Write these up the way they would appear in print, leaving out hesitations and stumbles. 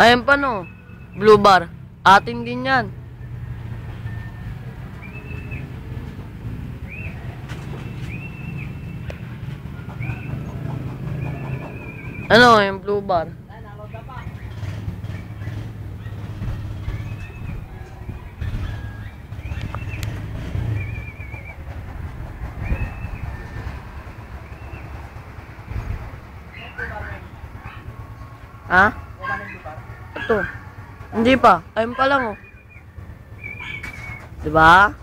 Ayan pa no. Blue bar. Atin din yan. Ano yung blue bar? Ha? Ito. Hindi pa. Ayun pa lang oh. Diba?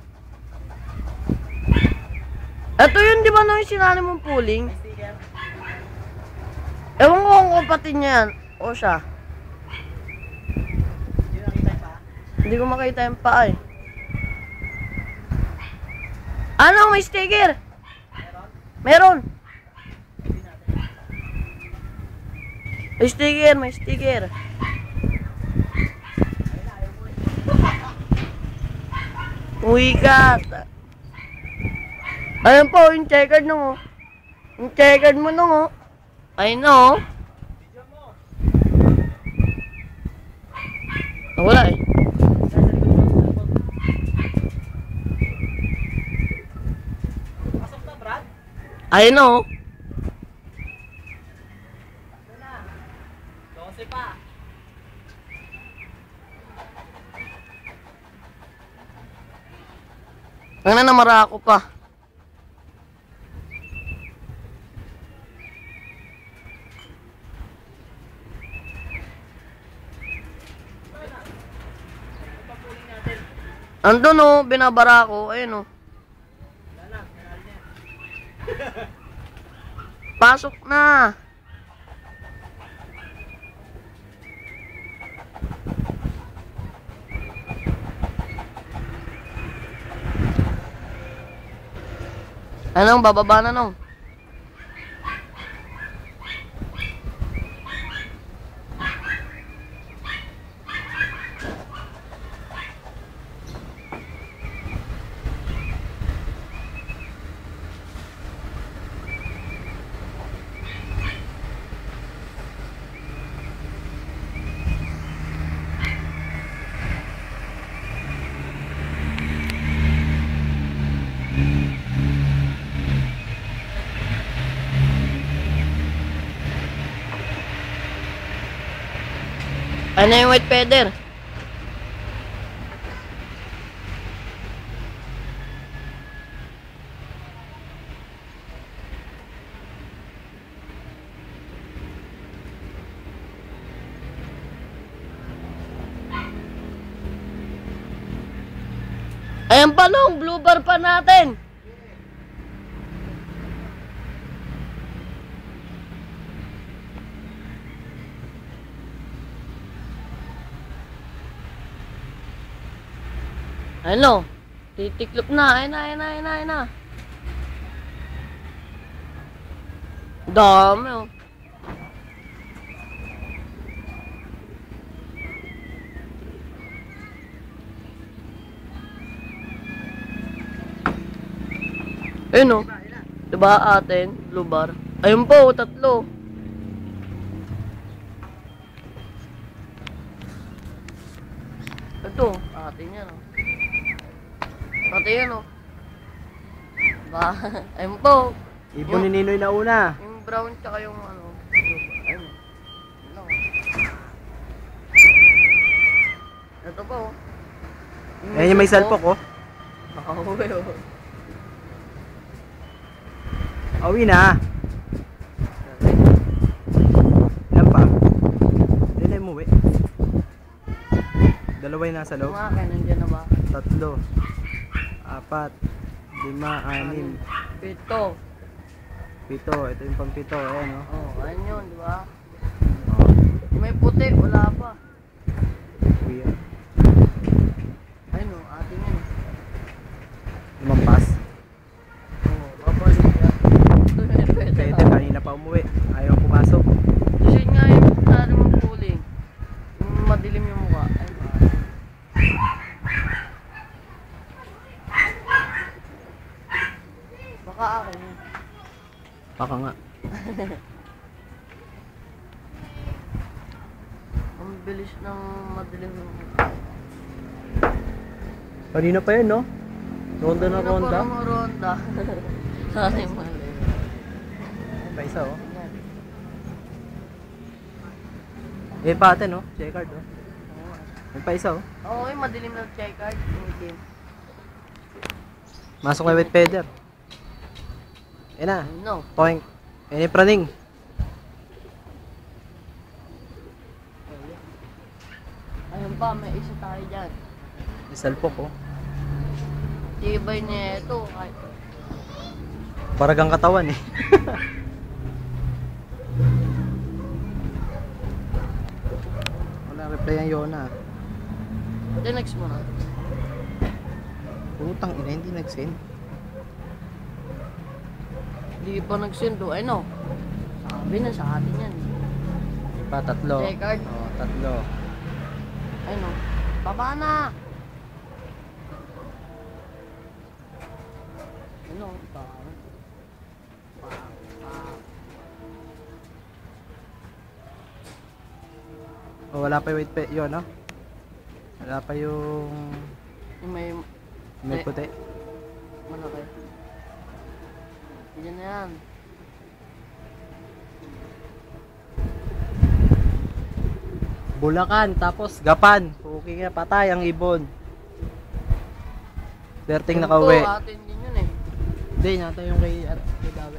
Ito yun di ba nung sinali mong pooling? Ewan ko kung kapatid niya yan. O siya. Hindi ko makita yung paa eh. Ano? May sticker? Meron. May sticker, may sticker. Uwi ka. Ayun po, yung checkered nung oh. Yung checkered mo nung oh. Ayun na oh. Wala eh. Ayun na oh. Ang namara ako pa. Andun oh, binabara ko. Ayun oh. Pasok na. Anong bababa na nung? Ano yung white feather? Ayan pa nung, blue bar pa natin. Ano? Titiklop na. Ayun na, ayun na, ayun na, ayun na. Dami oh. Ayun oh. Diba atin? Blue bar. Ayun po, tatlo. Ito, atin yan oh. Pati yan oh. Diba? Ayun po. Ibon ni Ninoy na una. Yung brown tsaka yung ano. Ayun. Ano. Ito po oh. Ayan yung may salpok oh. Nakauwi oh. Awi na. Ilan pa? Hindi na umuwi. Dalawa yung nasa loob. Mga kayo, nandiyan na ba? 3, 4, 5, 6, 7. 7. Ito yung pang 7. Ayan oh. Oh, ayun yun, di ba? Oh. May puti, wala pa. Kuya. Ayun oh, atin yun. Lumampas. Oh, babalik yan. Ito yun, pwede Pwede, na. kanina pa umuwi. Ayaw pumasok. Kasi nga yung sali mong pooling. Yung madilim yung mukha. Ayun ba? Baka akin yun. Baka nga. Ang bilis ng madilim yung... Kanina pa yun, no? Ronda na Ano ronda. parang ronda? Sana yung mali. Ay, pa isa, oh. Yan. Eh, pate, no? Checkered, oh. Ay, pa isa, oh. Oo, yung madilim na checkered. Yung team. Masok kay White Feather. Yan na. No. Toink. Yan yung praning. Ayun pa, may isa tayo dyan. Isalpok, oh. Tibay niya ito. Kahit Paragang katawan, eh. Wala reply ang Yona. next mo na. Putang ina, hindi nag-send. Hindi pa nag-send o. Ano? Sabi na sa atin yan. Pa, tatlo. Checkered. Oh, tatlo. Ano? Baba na! Ano? Oh, wala pa yung white pe yun, no? Wala pa yung Yung may puti. malaki. Diyan na yan. Bulacan, tapos Gapan. Okay nga, patay ang ibon. Berting nakauwi. Ito, atin din yun eh. Hindi, nata yung kay Dawe.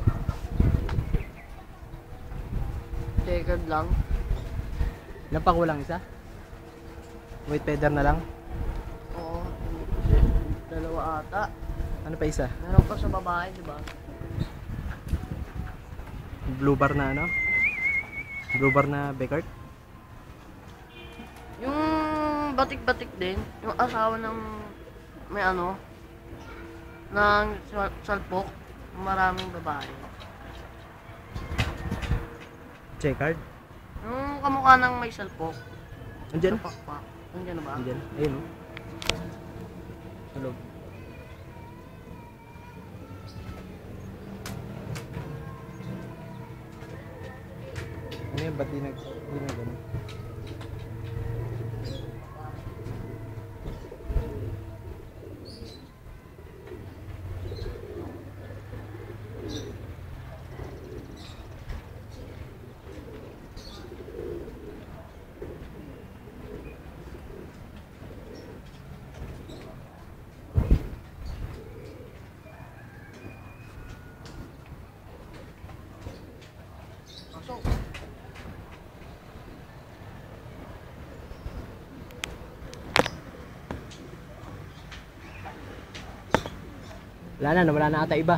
Checkered lang. Ilan pa kulang, isa? White feather na lang. Oo. Dalawa ata. Ano pa isa? Meron pa sa babae, di ba? Blue bar na ano? Blue bar na Beckert? Yung batik-batik din, yung asawa ng may ano, ng salpok, maraming babae. Checkered? Yung kamukha ng may salpok, Andyan? pakpak. Nandiyan na ba? Andyan. Ayun, oh. Sa loob. Ano yun? Ba't di nag gano'n? Pasok. Wala na, nawala na ata iba.